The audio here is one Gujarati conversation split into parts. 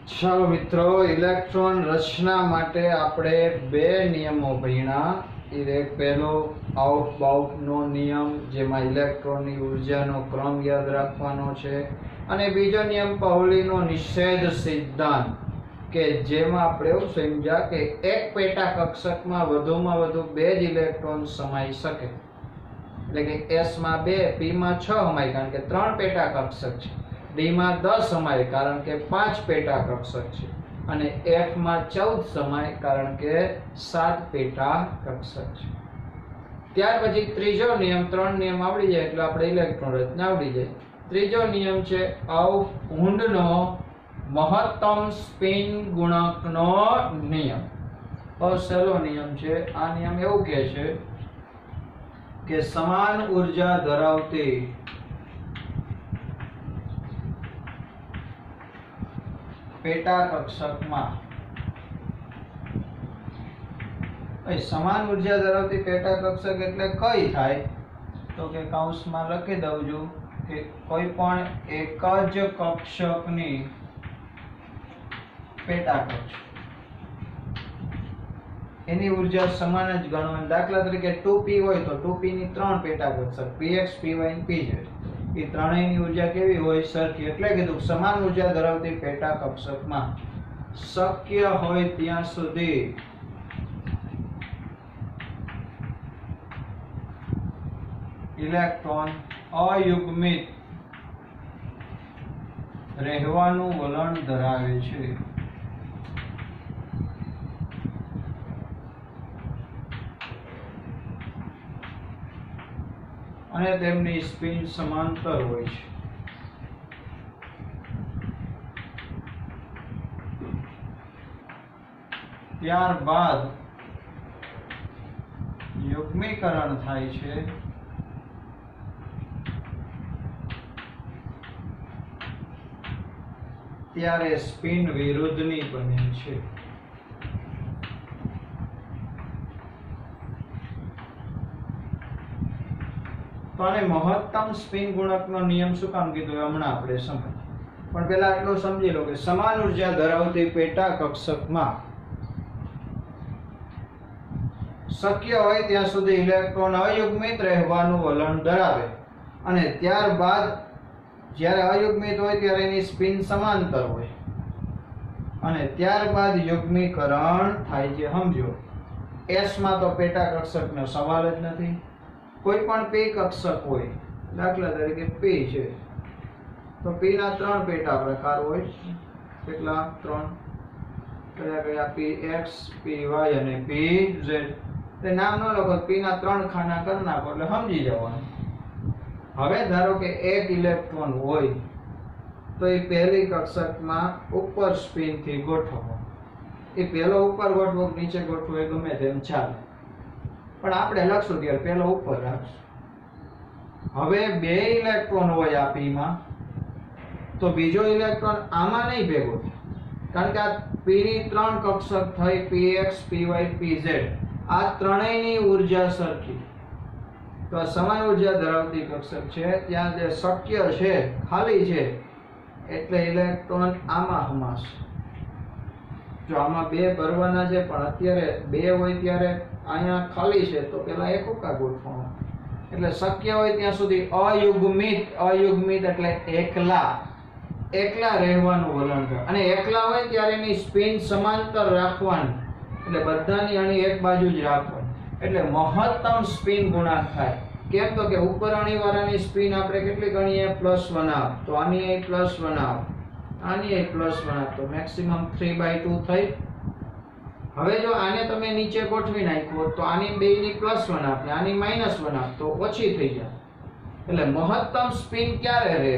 ચાલો મિત્રો, ઇલેક્ટ્રોન રચના માટે આપણે બે નિયમો ભણ્યા. એક પહેલો આઉટ નો નિયમ, જેમાં ઇલેક્ટ્રોનની ઉર્જાનો ક્રમ યાદ રાખવાનો છે, અને બીજો નિયમ પાઉલીનો નિષેધ સિદ્ધાંત, કે જેમાં આપણે એવું સમજ્યા કે એક પેટા કક્ષકમાં વધુમાં વધુ બે જ ઇલેક્ટ્રોન સમાઈ શકે. એટલે કે S માં 2, P માં 6 સમાય કારણ કે 3 પેટા કક્ષક છે, D માં 10 સમાય કારણ કે 5 પેટા કક્ષક છે, અને F માં 14 સમાય કારણ કે 7 પેટા કક્ષક છે. ત્યાર પછી ત્રીજો નિયમ, 3 નિયમ આવડી જાય એટલે આપણે ઇલેક્ટ્રોન રચના આવડી જાય. ત્રીજો નિયમ છે ઊંડનો મહત્તમ સ્પિન ગુણકનો નિયમ. બહુ સહેલો નિયમ છે. આ નિયમ એવું કહે છે કે સમાન ઉર્જા ધરાવતી પેટા કક્ષકમાં, સમાન ઉર્જા ધરાવતી પેટા કક્ષક એટલે કઈ થાય? તો કે કૌંસમાં લખી દઉં છું કે કોઈ પણ એક જ કક્ષકની પેટા કક્ષક એની ઉર્જા સમાન જ ગણવાની. દાખલા તરીકે 2p હોય તો 2p ની 3 પેટા કક્ષક px, py અને pz, એ ત્રણેયની ઉર્જા કેવી હોય? સરખી. એટલે કીધું સમાન ઉર્જા ધરાવતી પેટા કક્ષકમાં શક્ય હોય ત્યાં સુધી ઇલેક્ટ્રોન અયુગ્મિત રહેવાનું વલણ ધરાવે છે. અને તેમની સ્પિન સમાંતર હોય છે. ત્યારબાદ યુગ્મીકરણ થાય છે. ત્યારે સ્પિન વિરુદ્ધની બને છે. તો આને મહત્તમ સ્પિન ગુણકનો નિયમ શું કામ કીધું હમણાં આપણે સમજીએ. પણ પહેલા આટલું સમજી લો કે સમાન ઉર્જા ધરાવતી પેટા કક્ષકમાં શક્ય હોય ત્યાં સુધી ઇલેક્ટ્રોન અયુગ્મિત રહેવાનું વલણ ધરાવે, અને ત્યારબાદ જ્યારે અયુગ્મિત હોય ત્યારે એની સ્પિન સમાંતર હોય, અને ત્યારબાદ યુગ્મીકરણ થાય છે. સમજો, S માં તો પેટા કક્ષકનો સવાલ જ નથી. કોઈ પણ p કક્ષક હોય, દાખલા તરીકે p છે, તો p ના 3 પેટા પ્રકાર હોય. કેટલા? 3. કયા કયા? px, py અને pz. તે નામ ન લખો, p ના 3 ખાના કરી નાખો એટલે સમજી જવાનું. હવે ધારો કે એક ઇલેક્ટ્રોન હોય તો એ પહેલી કક્ષકમાં ઉપર સ્પિન થી ગોઠવો. એ પહેલો ઉપર ગોઠવો, નીચે ગોઠવો, એ ગમે તેમ ચાલે, પણ આપણે લખશું ત્યારે પહેલો ઉપર રાખશું. હવે બે ઇલેક્ટ્રોન હોય આ p માં, તો બીજો ઇલેક્ટ્રોન આમાં નહીં ભેગો થાય, કારણ કે આ p ની 3 કક્ષક થઈ, px, py, pz. આ ત્રણેયની ઉર્જા સરખી, તો આ સમાન ઉર્જા ધરાવતી કક્ષક છે. ત્યાં જે શક્ય છે, ખાલી છે, એટલે ઇલેક્ટ્રોન આમાં હમાશે. જો આમાં બે ભરવાના છે, પણ અત્યારે બે હોય ત્યારે અહીંયા ખાલી છે, તો પેલા એકોકા ગોઠવવાનો. એટલે શક્ય હોય ત્યાં સુધી અયુગ્મિત એટલે એકલા રહેવાનું વલણ છે. અને એકલા હોય ત્યારે એની સ્પિન સમાંતર રાખવાની, એટલે બધાની અણી એક બાજુ જ રાખવાની, એટલે મહત્તમ સ્પિન ગુણાંક થાય. કેમ? તો કે ઉપર અણી વાળાની સ્પિન આપણે કેટલી ગણીએ? +1 આવ, તો આની એ +1 આવ, આની એ +1 આવ, તો મેક્સિમમ 3/2 થઈ. હવે જો આને તમે નીચે ગોઠવી નાખો તો આની બેયની +1 આપે, આની -1 આપ, તો ઓછી થઈ જાય. એટલે મહત્તમ સ્પિન ક્યારે રહે?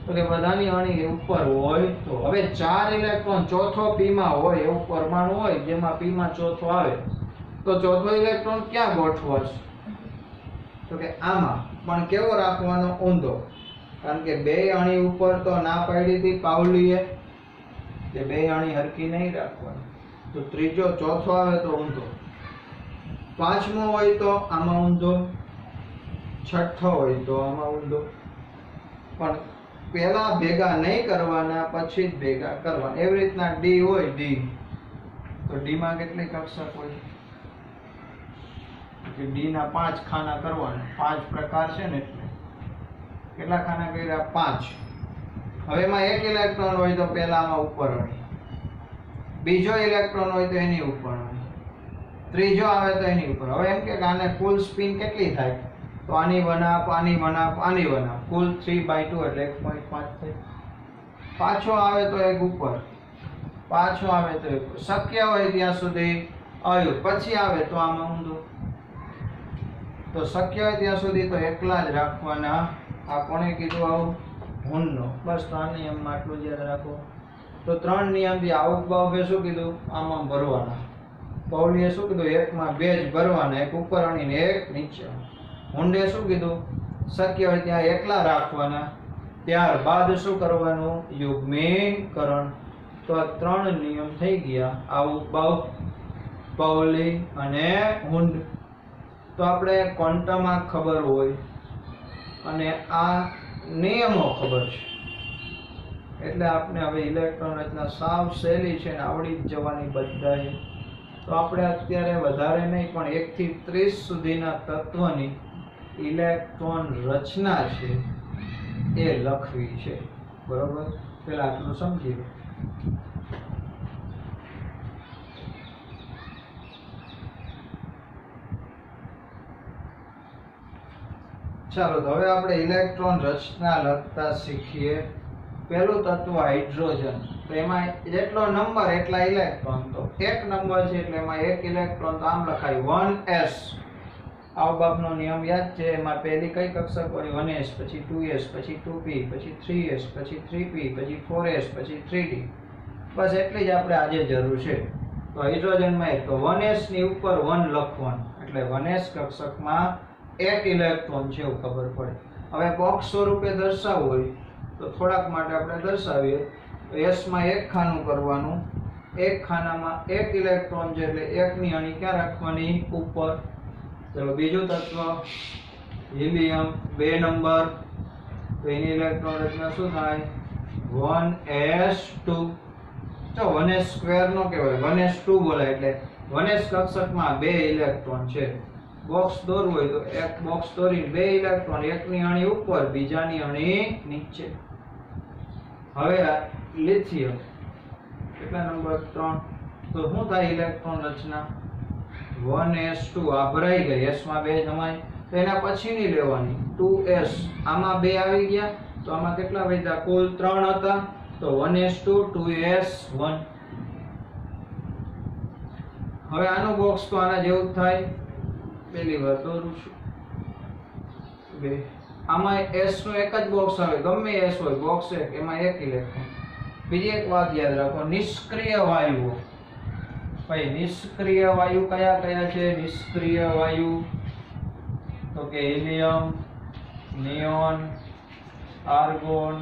તો કે બધાની અણી ઉપર હોય. તો હવે 4 ઇલેક્ટ્રોન ચોથો p માં હોય, એવું પરમાણુ હોય જેમાં p માં ચોથો આવે, તો ચોથો ઇલેક્ટ્રોન ક્યાં ગોઠવો છે? તો કે આમાં. પણ કેવો રાખવાનો? ઊંધો. કારણ કે બે અણી ઉપર તો ના પાડી હતી પાઉલીએ કે બે અણી હરકી નહીં રાખવાની. તો ત્રીજો ચોથો આવે તો ઊંધો, પાંચમો હોય તો આમાં ઊંધો, છઠ્ઠો હોય તો આમાં ઊંધો. પણ પહેલા ભેગા નહીં કરવાના, પછી જ ભેગા કરવાના. એવી રીતના ડી હોય, ડી તો ડી માં કેટલી કક્ષક હોય? કે ડી ના 5 ખાના કરવાના. 5 પ્રકાર છે ને, એટલે કેટલા ખાના કર્યા? 5. હવે એમાં એક ઇલેક્ટ્રોન હોય તો પહેલામાં ઉપરવાળી, બીજો ઇલેક્ટ્રોન હોય તો એની ઉપરવાળી, ત્રીજો આવે તો એની ઉપર. હવે એમ કે આને કુલ સ્પિન કેટલી થાય? તો આની 1 હાફ, આની 1 હાફ, આની 1 હાફ, કુલ 3/2 એટલે 1.5 થાય. પાછો આવે તો એક ઉપર, પાછો આવે તો એક. શક્ય હોય ત્યાં સુધી અયુગ, પછી આવે તો આમાં ઊંધું. તો શક્ય હોય ત્યાં સુધી તો એકલા જ રાખવાના. આ કોણે કીધું આવું? હુનનો. બસ 3 નિયમમાં આટલું જ યાદ રાખો. તો 3 નિયમથી આવક બાવકે શું કીધું? આમાં ભરવાના. પૌલીએ શું કીધું? એકમાં 2 જ ભરવાના, એક ઉપર અણીને એક નીચે. હુંડે શું કીધું? શક્ય હોય ત્યાં એકલા રાખવાના. ત્યારબાદ શું કરવાનું? યુગ્મીકરણ. તો આ 3 નિયમ થઈ ગયા, આવક બાવ, પૌલી અને હુંડ. તો આપણે ક્વોન્ટમમાં ખબર હોય અને આ નિયમો ખબર છે, એટલે આપણે હવે ઇલેક્ટ્રોન રચના સાવ સહેલી છે ને આવડી જ જવાની બધાય. તો આપણે અત્યારે વધારે નહીં પણ 1 થી 30 સુધીના તત્વની ઇલેક્ટ્રોન રચના છે એ લખવી છે. બરોબર? પેલા આટલું સમજી લો. ચાલો, તો હવે આપણે ઇલેક્ટ્રોન રચના લખતા શીખીએ. પહેલું તત્વ હાઇડ્રોજન. તો એમાં જેટલો નંબર એટલા ઇલેક્ટ્રોન. તો એક નંબર છે એટલે એમાં એક ઇલેક્ટ્રોન, તો આમ લખાય 1s. આવ બાપનો નિયમ યાદ છે. એમાં પહેલી કઈ કક્ષક હોય? 1s, પછી 2s, પછી 2p, પછી 3s, પછી 3p, પછી 4s, પછી 3d. બસ એટલી જ આપણે આજે જરૂર છે. તો હાઇડ્રોજનમાં એક તો 1s ની ઉપર 1 લખવાનું, એટલે 1s કક્ષકમાં એક ઇલેક્ટ્રોન છે એવું ખબર પડે. હવે બોક્સ સ્વરૂપે દર્શાવવું હોય તો થોડાક માટે આપણે દર્શાવીએ. તો s માં એક ખાનું કરવાનું, એક ખાનામાં એક ઇલેક્ટ્રોન છે એટલે એકની અણી ક્યાં રાખવાની? ઉપર. ચલો, બીજું તત્વ હિલિયમ, 2 નંબર. તો એની ઇલેક્ટ્રોન રચના શું થાય? 1s2. તો 1s સ્ક્વેર નો કહેવાય, 1s2 બોલાય. એટલે 1s કક્ષકમાં 2 ઇલેક્ટ્રોન છે. બોક્સ દોરવું હોય તો એક બોક્સ દોરીને 2 ઇલેક્ટ્રોન, એકની અણી ઉપર, બીજાની અણી નીચે. હવે લિથિયમ, કેટલા નંબર? 3. તો શું થાય ઇલેક્ટ્રોન રચના? 1s2. આ ભરાઈ ગઈ, s માં 2 જમાય. તો એના પછીની લેવાની 2s. આમાં 2 આવી ગયા તો આમાં કેટલા વધ્યા? કુલ 3 હતા. તો 1s2, 2s1. હવે આનું બોક્સ તો આના જેવું જ થાય. પહેલી વાર દોરું છું. 2. આમાં s નું એક જ બોક્સ આવે, ગમે s હોય, બોક્સ એક, એમાં એક ઇલેક્ટ્રોન. બીજી એક વાત યાદ રાખો, નિષ્ક્રિય વાયુઓ. ભાઈ નિષ્ક્રિય વાયુ કયા કયા છે? નિષ્ક્રિય વાયુ તો કે helium, neon, argon,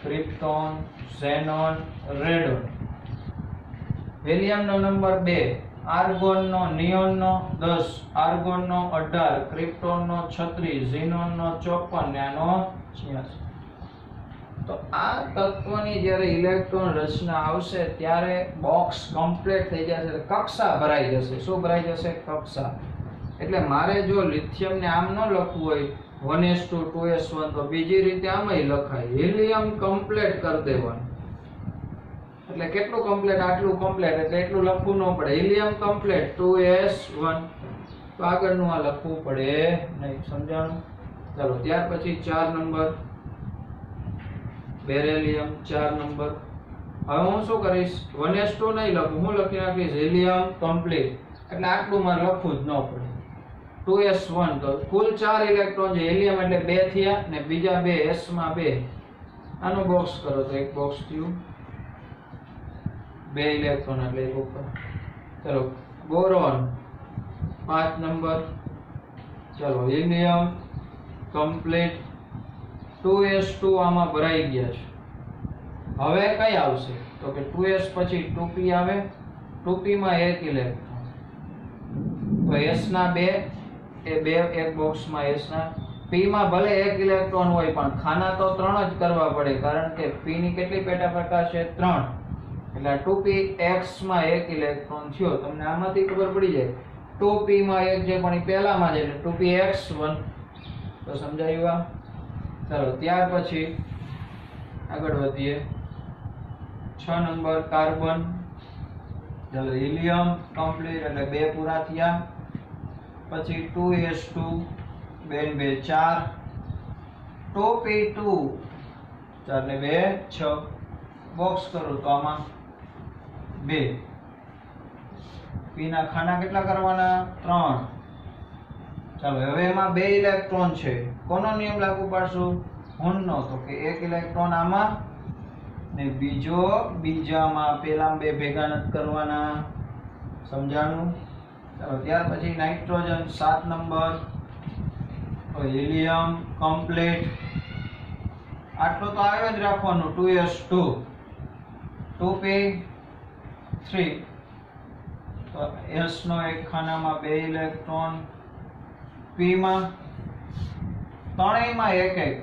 krypton, xenon, radon. Helium નો નંબર 2, આર્ગોન નો, નિયોન નો 10, આર્ગોન નો 18, ક્રિપ્ટોન નો 36, ઝીનોન નો 54 ને આનો 86. તો આ તત્વની જ્યારે ઇલેક્ટ્રોન રચના આવશે ત્યારે બોક્સ કમ્પ્લીટ થઈ જશે, કક્ષા ભરાઈ જશે. શું ભરાઈ જશે? કક્ષા. એટલે મારે જો લિથિયમ ને આમ ન લખવું હોય 1s2 2s1 તો બીજી રીતે આમય લખાય. હિલિયમ કમ્પ્લીટ કરી દેવાનું. એટલે કેટલું કમ્પ્લીટ? આટલું કમ્પ્લીટ, એટલે એટલું લખવું ન પડે. Helium complete 2s1. તો આગળનું આ લખવું પડે નહીં. સમજાણું? ચાલો, ત્યાર પછી 4 નંબર બેરિલિયમ, 4 નંબર. હવે હું શું કરીશ? 1s2 નહીં લખું, હું લખી નાખીશ હિલિયમ કમ્પ્લીટ. એટલે આટલું મારે લખવું જ ન પડે. 2s1. તો કુલ 4 ઇલેક્ટ્રોન છે. હિલિયમ એટલે 2 થયા ને બીજા 2 s માં 2. આનું બોક્સ કરો તો એક બોક્સ થયું, 2 ઇલેક્ટ્રોન એટલે એક ઉપર. ચલો, બોરોન 5 નંબર. ચલો, હિલિયમ કમ્પ્લીટ 2s2 આમાં ભરાઈ ગયા છે. હવે કઈ આવશે? તો કે 2s પછી 2p આવે. 2p માં એક ઇલેક્ટ્રોન. તો s ના 2 એ 2 એક બોક્સમાં s ના. P માં ભલે 1 ઇલેક્ટ્રોન હોય પણ ખાના તો 3 જ કરવા પડે, કારણ કે P ની કેટલી પેટા પ્રકાશ છે? 3. એટલે 2px માં 1 ઇલેક્ટ્રોન થયો. તમને આમાંથી ખબર પડી જાય 2p માં 1 છે પણ એ પહેલામાં છે એટલે 2px1. તો સમજાયું આ? ચાલો ત્યાર પછી આગળ વધીએ. 6 નંબર કાર્બન. ચાલો હિલિયમ કમ્પ્લીટ એટલે 2 પૂરા થયા. પછી 2s2 2 ને 2 4, 2p2 4 ને 2 6. બોક્સ કરું તો આમાં 2. p ના ખાના કેટલા કરવાના? 3. ચાલો હવે એમાં 2 ઇલેક્ટ્રોન છે. કોનો નિયમ લાગુ પાડશું? હોર્નનો. તો કે 1 ઇલેક્ટ્રોન આમાં ને બીજો બીજામાં. પેલામાં 2 ભેગા નથી કરવાના. સમજાણું? ચાલો ત્યાર પછી નાઇટ્રોજન 7 નંબર. Helium complete. આટલું તો આવે જ રાખવાનું. 2s2 2p3. તો s નો એક ખાનામાં 2 ઇલેક્ટ્રોન. p માં ત્રણેયમાં 1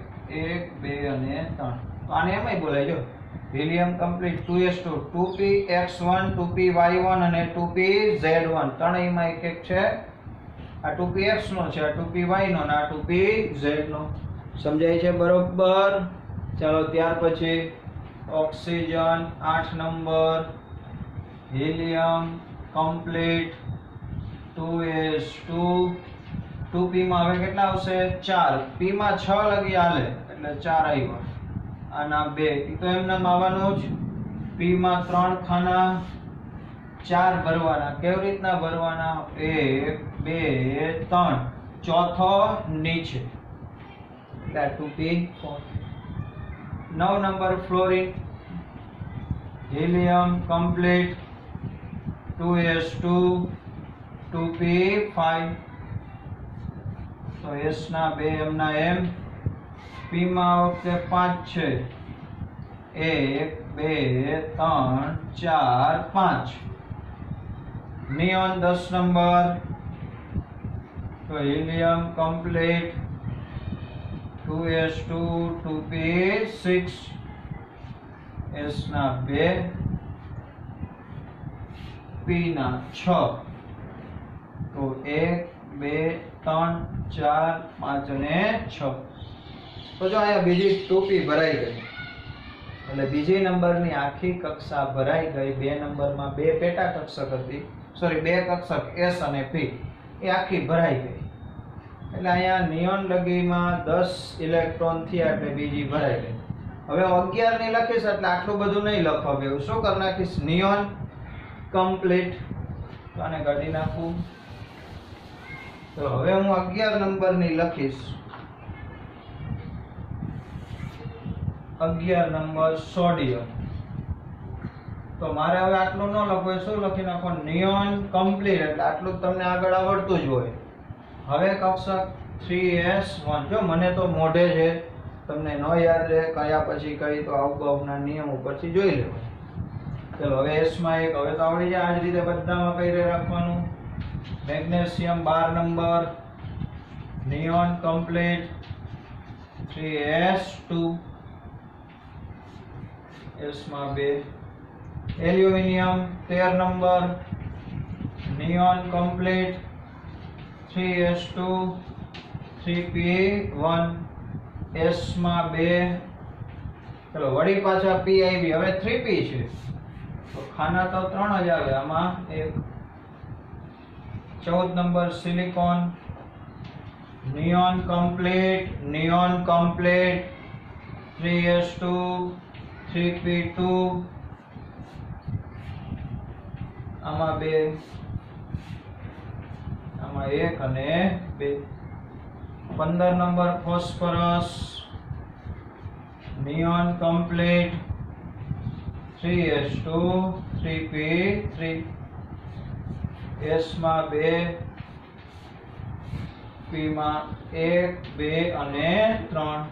2 અને 3. તો આને એમય બોલાય જો helium complete 2s2 2px1 2py1 અને 2pz1. ત્રણેયમાં 1 છે. આ 2px નો છે, આ 2py નો અને આ 2pz નો. સમજાય છે બરોબર? ચાલો ત્યાર પછી oxygen 8 number. Helium complete 2s2 2p માં હવે કેટલા આવશે? 4. p માં 6 લગી હાલે એટલે 4 આવ્યા. આના 2 એ તો એમને આવવાનું જ. p માં 3 ખાના 4 ભરવાના. કેવી રીતના ભરવાના? 1 2 3. ચોથો નીચે એટલે 2p4. 9 number fluorine. Helium complete 2s2 2p5. તો s ના 2 એમના એમ. p માં વખતે 5 છે. 1 2 3 4 5. Neon 10 number. તો helium complete 2s2 2p6. s ના 2 p ના 6. તો 1 2 3 4 5 અને 6. તો જો અહીંયા બીજી 2p ભરાઈ ગઈ એટલે બીજી નંબરની આખી કક્ષા ભરાઈ ગઈ. 2 નંબરમાં 2 પેટા કક્ષક હતી, સોરી 2 કક્ષક s અને p એ આખી ભરાઈ ગઈ. એટલે અહીંયા નિયોન લગીમાં 10 ઇલેક્ટ્રોન થયા એટલે બીજી ભરાઈ ગઈ. હવે 11 ની લખીશ એટલે આટલું બધું નહીં લખવા બેવું. શું કરી નાખીશ? Neon complete. તો આને કાઢી નાખું. તો હવે હું 11 નંબરની લખીશ. 11 નંબર સોડિયમ. તો મારે હવે આટલું ન લખવું. શું લખી નાખો? Neon complete. એટલે આટલું તમને આગળ આવડતું જ હોય. હવે કક્ષક 3s1. જો મને તો મોઢે છે, તમને ન યાદ રહે કયા પછી કઈ તો અવગવના નિયમ ઉપરથી જોઈ લેવાય. ચલો હવે s માં 1 હવે તો આવડી જાય. આ જ રીતે બધામાં કઈ રાખવાનું. Magnesium 12 number. Neon complete 3s2. s માં 2. Aluminium 13 number. Neon complete 3s2 3p1. s માં 2. ચલો વળી પાછા p આવી. હવે 3p છે તો ખાના તો 3 જ આવે. આમાં 1. 14 number silicon. Neon complete 3s2 3p2. આમાં 2. આમાં 1 અને 2. 15 number phosphorus. Neon complete 3s2 3p3. s માં 2. p માં 1 2 અને 3.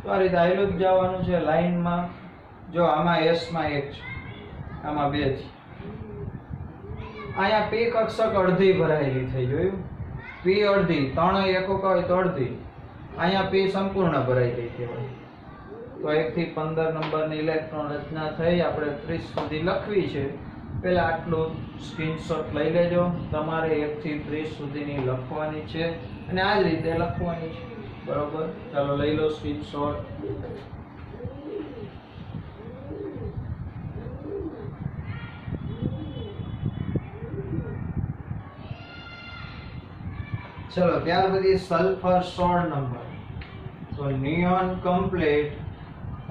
તો આ રીતે આયલું જ જવાનું છે લાઈનમાં. જો આમાં s માં 1 છે, આમાં 2 છે. અહીંયા p કક્ષક અડધી ભરાયેલી થઈ. જોયું? P અડધી, 3 એકકો હોય તો અડધી. અહીંયા P સંપૂર્ણ ભરાઈ ગઈ કહેવાય. તો 1 થી 15 નંબરની ઇલેક્ટ્રોન રચના થઈ. આપણે 30 સુધી લખવી છે. પહેલા આટલું સ્ક્રીનશોટ લઈ લેજો. તમારે 1 થી 30 સુધીની લખવાની છે અને આ જ રીતે લખવાની છે. બરોબર, ચાલો લઈ લો સ્ક્રીનશોટ. ચલો ત્યાર પછી સલ્ફર 16 નંબર. તો નિયોન કમ્પ્લીટ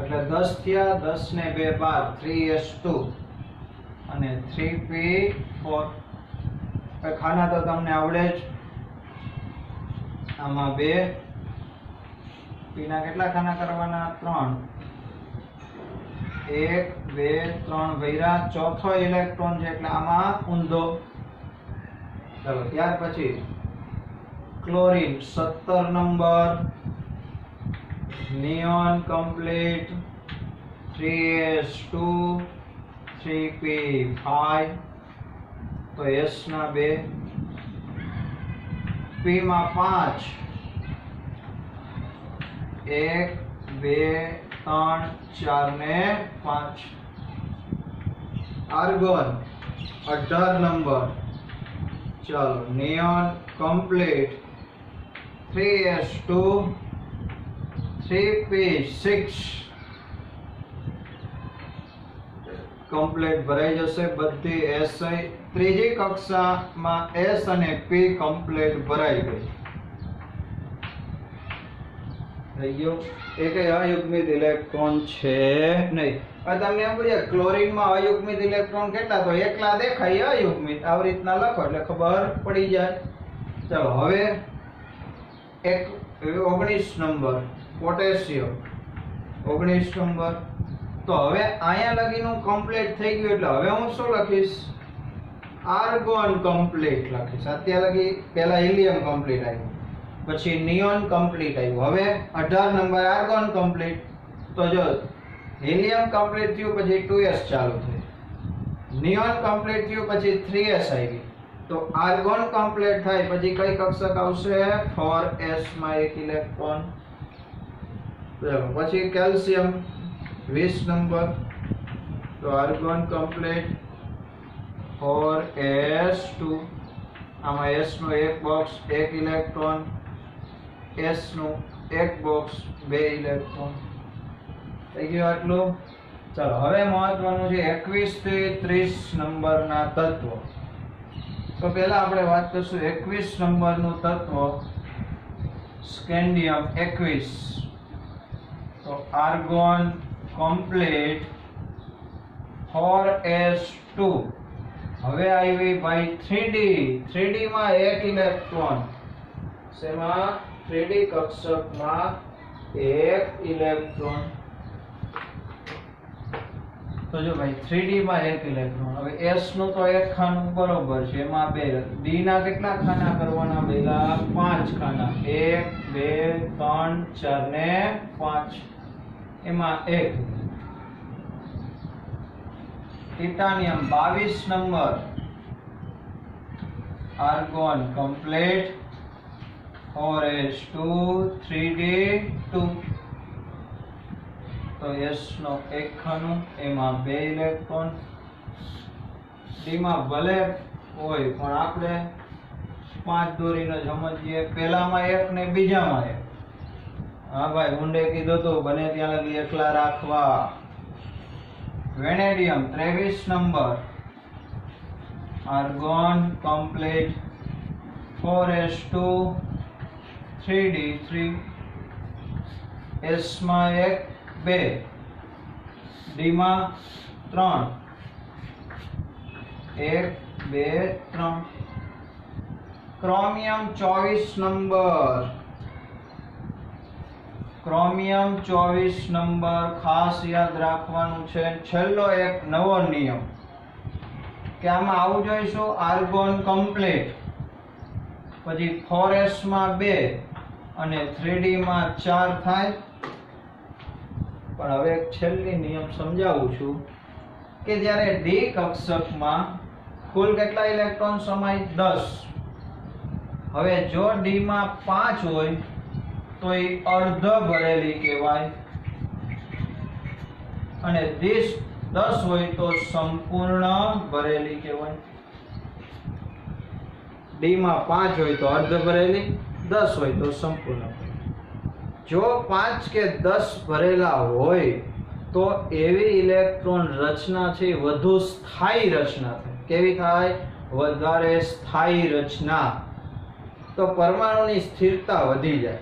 એટલે 10 થયા, 10 ને 2 12, 3s2 અને 3p4. ખાના તો તમને આવડે જ. આમાં 2 p ના કેટલા ખાના કરવાના? 3. 1 2 3 ભર્યા. ચોથો ઇલેક્ટ્રોન છે એટલે આમાં ઊંધો. ચાલો ત્યાર પછી chlorine 17 number. Neon complete 3s2 3p5. તો s ના 2, p માં 5, 1 2 3 4 ને 5. Argon 18 number. ચાલો neon complete 3s2 3p6. Complete ભરાઈ જશે બધી SI. ત્રીજી કક્ષામાં S અને P કમ્પ્લીટ ભરાઈ ગઈ. થઈ ગયો. એકેય અયુગ્મિત ઇલેક્ટ્રોન છે નહીં. હવે તમને એમ પૂછે ક્લોરીનમાં અયુગ્મિત ઇલેક્ટ્રોન કેટલા? તો એકલા દેખાય અયુગ્મિત. આવી રીતના લખો એટલે ખબર પડી જાય. ચાલો હવે 19 નંબર પોટેશિયમ 19 નંબર. તો હવે અહીંયા લગીનું કમ્પ્લીટ થઈ ગયું એટલે હવે હું શું લખીશ? આર્ગોન કમ્પ્લીટ લખીશ. અત્યારે લગી પહેલા હિલિયમ કમ્પ્લીટ આવ્યું, પછી નિયોન કમ્પ્લીટ આવ્યું. હવે 18 નંબર આર્ગોન કમ્પ્લીટ. તો જો હિલિયમ કમ્પ્લીટ થયું પછી 2s ચાલુ થઈ, નિયોન કમ્પ્લીટ થયું પછી 3s આવી. તો આર્ગોન કમ્પ્લીટ થાય પછી કઈ કક્ષક આવશે? 4s માં એક ઇલેક્ટ્રોન. પછી કેલ્શિયમ 20 નંબર. તો આર્ગોન કમ્પ્લીટ 4s2. આમાં s નો એક બોક્સ 1 ઇલેક્ટ્રોન, s નું એક બોક્સ 2 ઇલેક્ટ્રોન. થઈ ગયું આટલું. ચાલો હવે મહત્વનું છે 21 થી 30 નંબરના તત્વો. તો પહેલા આપણે વાત કરશું 21 નંબરનું તત્વ સ્કેન્ડિયમ 21. તો આર્ગોન કમ્પ્લીટ 4s2. હવે આવી ભાઈ 3d. 3d માં એક ઇલેક્ટ્રોન. શેમાં? 3d કક્ષકમાં એક ઇલેક્ટ્રોન. તો જો ભાઈ 3d માં એક ઇલેક્ટ્રોન. હવે s નું તો એક ખાનું બરોબર છે, એમાં 2. d ના કેટલા ખાના કરવાના? પહેલા 5 ખાના. 1 2 3 4 ને 5. એમાં 1. ટિટાનિયમ 22 number. Argon complete 4s2 3d2. તો s નો એક ખાનું, એમાં 2 ઇલેક્ટ્રોન. d માં ભલે હોય પણ આપણે 5 દોરીને સમજીએ. પહેલામાં 1 ને બીજામાં 1. હા ભાઈ ઊંડે કીધું તો બને ત્યાં લગી એકલા રાખવા. Vanadium 23 number. Argon complete 4s2 3d3. s માં 1 2. d માં 3 1 2 3. Chromium 24 number. ક્રોમિયમ 24 નંબર ખાસ યાદ રાખવાનું છે. છેલ્લો એક નવો નિયમ કે આમાં આવું જોઈશું આર્ગોન કમ્પ્લીટ, પછી 4s માં 2 અને 3d માં 4 થાય. પણ હવે એક છેલ્લી નિયમ સમજાવું છું કે જ્યારે d કક્ષકમાં કુલ કેટલા ઇલેક્ટ્રોન સમાય? 10. હવે જો ડી માં 5 હોય તો એ અર્ધ ભરેલી કહેવાય અને 10 હોય તો સંપૂર્ણ ભરેલી કહેવાય. ડી માં 5 હોય તો અર્ધ ભરેલી, 10 હોય તો સંપૂર્ણ. જો 5 કે 10 ભરેલા હોય તો એવી ઇલેક્ટ્રોન રચના છે વધુ સ્થાયી રચના થાય. કેવી થાય? વધારે સ્થાયી રચના. તો પરમાણુની સ્થિરતા વધી જાય.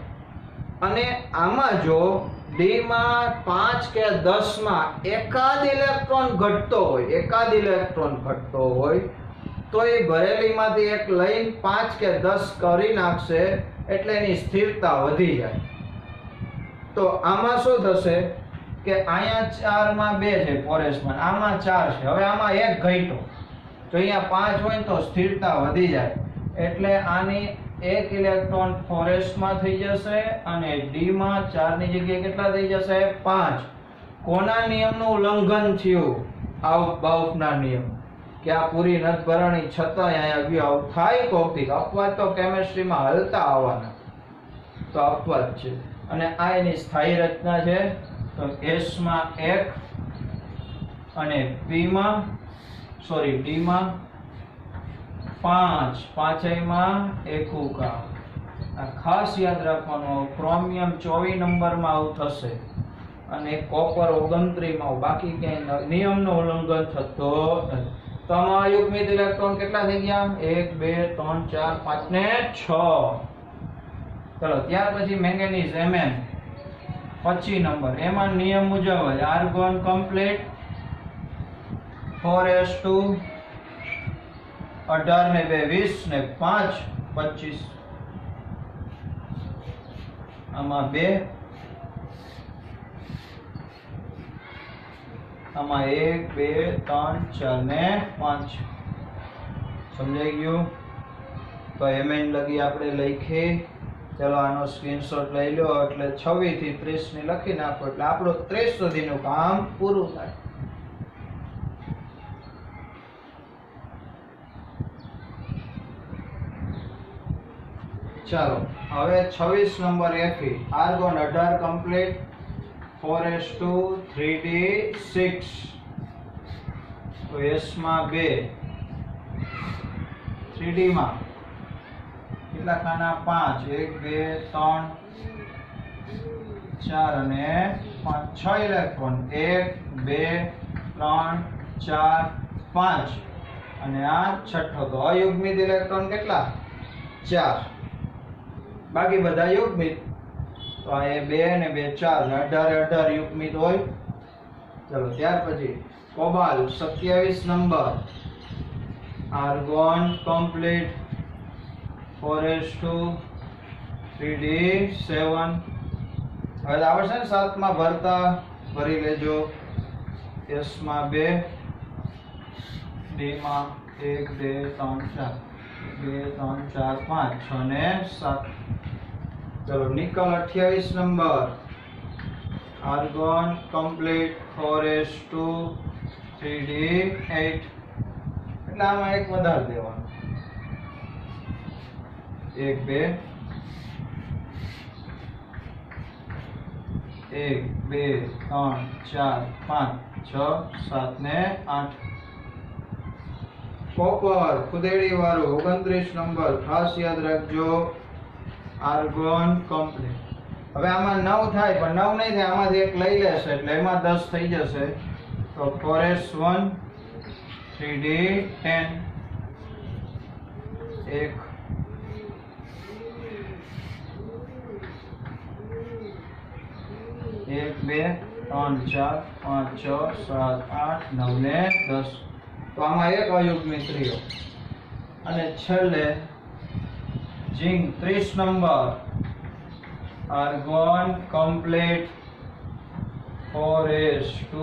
અને આમાં જો ડી માં 5 કે 10 માં એકાદ ઇલેક્ટ્રોન ઘટતો હોય તો એ ભરેલીમાંથી એક લઈને 5 કે 10 કરી નાખશે એટલે એની સ્થિરતા વધી જાય. તો આમાં શું થશે કે અહીંયા 4 માં 2 છે ફોરેસ્ટમાં, આમાં 4 છે. હવે આમાં એક ઘટ્યો તો અહીંયા 5 હોય તો સ્થિરતા વધી જાય એટલે આની એક ઇલેક્ટ્રોન ફોરેસ્ટમાં થઈ જશે અને ડી માં 4 ની જગ્યાએ કેટલા થઈ જશે? 5. કોના નિયમનું ઉલ્લંઘન થયું? આઉટ-બાઉફના નિયમ. કે આ પૂરી નથ ભરણી છતાંય અહીંયા ગયો. આવું થાય કોકથી. અપવાદ તો કેમિસ્ટ્રીમાં હલતા આવવાના, તો અપવાદ છે. અને આ એની સ્થાયી રચના છે. તો S માં 1 અને ડી માં 5, પાંચેયમાં એකුકા. આ ખાસ યાદ રાખવાનું. ક્રોમિયમ 24 નંબરમાં આવું થશે અને કોપર 29 માં. બાકી ક્યાંય નિયમનું ઉલ્લંઘન થતો નથી. તો આમાં યુગ્મિત ઇલેક્ટ્રોન કેટલા થઈ ગયા? 1 2 3 4 5 ને 6. ચલો ત્યાર પછી મેંગેનીઝ Mn 25 નંબર. એમાં નિયમ મુજબ જ આર્ગોન કમ્પ્લીટ 4s2 18 ને 2 20 ને 5 25. આમાં 2, આમાં 1 2 3 4 ને 5. સમજાઈ ગયું? તો Mn લગી આપણે લખી. ચલો આનો સ્ક્રીનશોટ લઈ લો એટલે 26 થી 30 ની લખી નાખો એટલે આપણું 30 સુધીનું કામ પૂરું થાય. ચાલો હવે 26 number Fe. Argon 18 complete 4s2 3d6. તો s માં 2, 3d માં કેટલા ખાના? 5. 1 2 3 4 અને 5. 6 ઇલેક્ટ્રોન. 1 2 3 4 5 અને આ છઠ્ઠો. તો અયુગ્મિત ઇલેક્ટ્રોન કેટલા? 4. બાકી બધા યુગ્મિત. તો આ 2 અને 2 4 18 યુગ્મિત હોય. ચલો ત્યાર પછી કોબાલ 27 number. Argon complete 4s2 3d7. હવે આવશે ને 7 માં ભરતા, ભરી લેજો. s માં 2, d માં 1 2 3 4 2 3 4 5 6 ને 7. ચલો nickel 28 number. Argon complete 4s2 3d8. એટલે આમાં એક વધારે દેવાનું. 1 2 1 2 3 4 5 6 7 ને 8. કોપર ખુદેડી વાળું 29 નંબર. ખાસ યાદ રાખજો. Argon complete. હવે આમાં 9 થાય પણ 9 નહીં થાય. આમાંથી એક લઈ લેશે એટલે એમાં 10 થઈ જશે. તો 4s1 3d10 1 1 2 3 4 5 6 7 8 9 ને 10. તો આમાં એક અયુગ્મિત રહ્યો. અને છેલ્લે zinc 30 number. Argon complete 4s2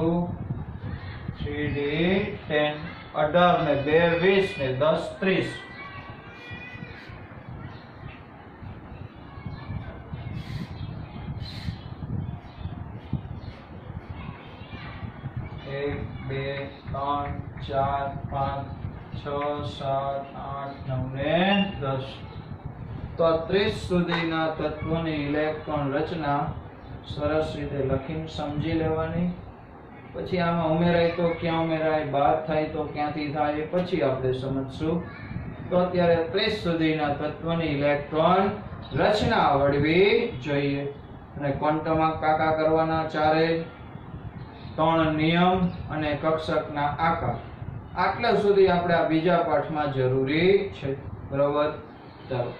3d10 18 ને 2 20 ને 10 30. एक 2 3 4 5 6 7 8 9 ને 10. તો 30 સુધીના તત્વોની ઇલેક્ટ્રોન રચના સરસ રીતે લખીને સમજી લેવાની. પછી આમાં ઉમેરાય તો ક્યાં ઉમેરાય, બાદ થાય તો ક્યાંથી થાય, એ પછી આપણે સમજશું. તો અત્યારે 30 સુધીના તત્વની ઇલેક્ટ્રોન રચના આવડવી જોઈએ. અને ક્વોન્ટમમાં કાકા કરવાના ચારે 3 નિયમ અને કક્ષકના આકાર, આટલા સુધી આપણે આ બીજા પાઠમાં જરૂરી છે. બરોબર, ચાલો.